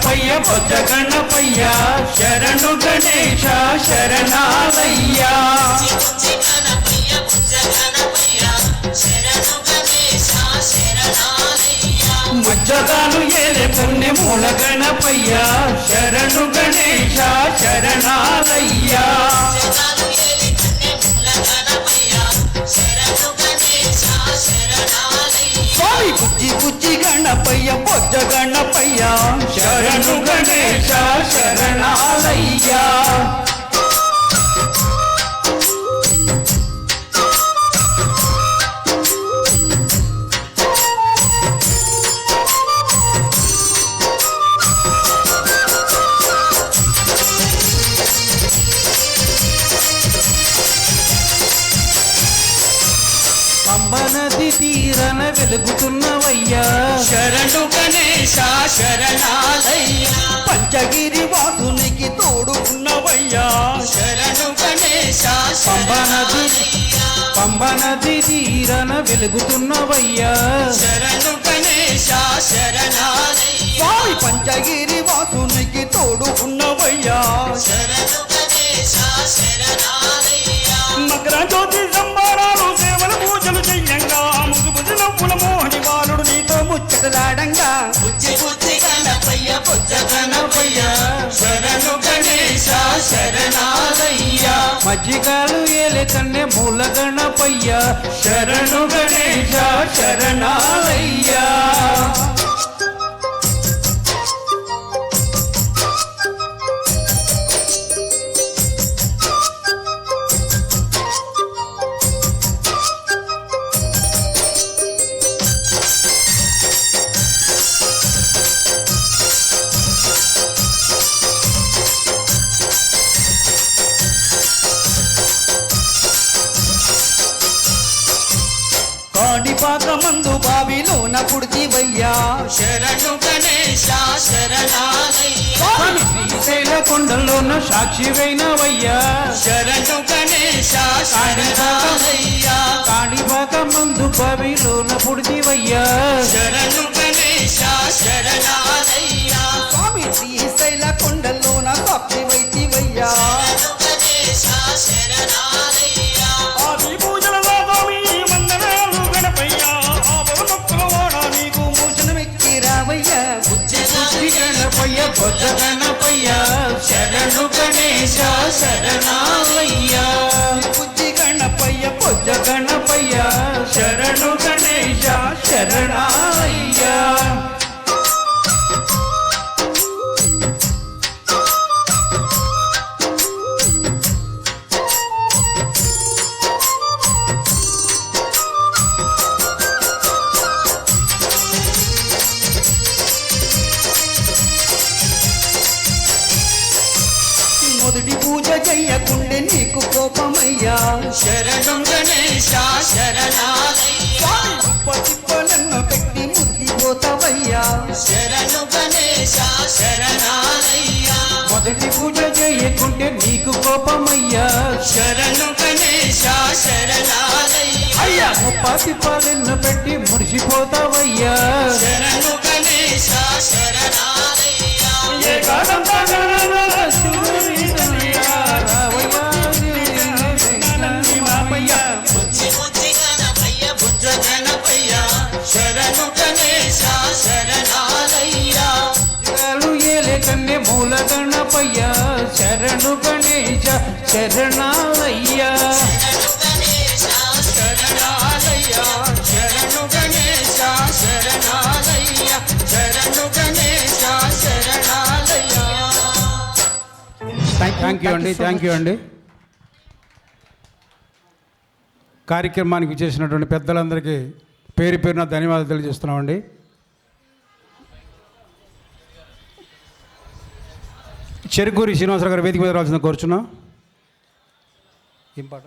గణపయ్య బొజ్జ గణపయ్య శరణు గణేశ శరణాలయ్యా ముజ్జగాను ఏలే పుణ్య మూల గణపయ్య శరణు గణేశ శరణాలయ్యా స్వామి బుజ్జి బుజ్జి గణపయ్య బొజ్జ గణపయ్య శరణు గణేశ శరణాలయ్యా పంబనది తీరన వెలుగుతున్నవయ్యా శరణు గణేశ శరణాలయ్యా పంచగిరి వాసునికి తోడు ఉన్నవయ్యా శరణు గణేశ పంబనది తీరన వెలుగుతున్నవయ్యా శరణు గణేశ శరణాలయ్యా స్వామి పంచగిరి వాసునికి తోడు ఉన్నవయ్యా శరణు గణేశ శరణాలయ్యా మకర జ్యోతి సంబరాలు సేవలు పూజలు చెయ్యంగా ముగుబుజు నవ్వుల మోహని బాలుడు నీతో ముచ్చటలాడంగా బుజ్జి బుజ్జి గణపయ్య బొజ్జ గణపయ్య శరణు గణేశ శరణాలయ్యా మజ్జిగాలు ఏలే కన్నె మూల గణపయ్య శరణు గణేశ శరణాలయ్యా కాణిపాకమందు బావిలోన పుడితివయ్యా శరణు గణేశ శరణాలయ్యా శ్రీశైల కొండలోన సాక్షివైనవయ్యా శరణు గణేశ శరణాలయ్యా కాణిపాకమందు బావిలోన పుడితివయ్యా శరణు గణేశ శరణాలయ్యా స్వామి శ్రీశైల కొండలోన సాక్షివైతివయ్యా శరణు గణేశ శరణాలయ్యా ఆది పూజల గణపయ్య బొజ్జ గణపయ్య శరణు గణేశ శరణాలయ్యా బుజ్జి గణపయ్య బొజ్జ గణపయ్య శరణు గణేశ శరణాలయ్యా మొదటి పూజ చెయ్యకుండే నీకు కోపమయ్యా శరణు గణేశ శరణాలయ్యా తిప్పలెన్నో పెట్టి మురిగిపోతావయ్యా శరణు గణేశ శరణాలయ్యా మొదటి పూజ చెయ్యకుంటే నీకు కోపమయ్యా శరణు గణేశ శరణాలయ్యా అయ్యా తిప్పలెన్నో పెట్టి మురిసిపోతావయ్యా శరణు గణేశ శరణాలయ్యా బుజ్జి బుజ్జి గణపయ్య బొజ్జ గణపయ్య శరణు గణేశ శరణాలయ్యా ఏలే కన్నె మూల గణపయ్య శరణు గణేశ శరణాలయ్యా శరణు గణేశ శరణాలయ్యా శరణు గణేశ శరణాలయ్యా శరణు గణేశ శరణాలయ్యా థ్యాంక్ యూ అండి కార్యక్రమానికి విచ్చేసినటువంటి పెద్దలందరికీ పేరు పేరున ధన్యవాదాలు తెలియజేస్తున్నామండి. చెరుకూరి శ్రీనివాసరావు గారు వేదిక మీద రావాల్సింది కోరుచున్నాం. ఏం పాట?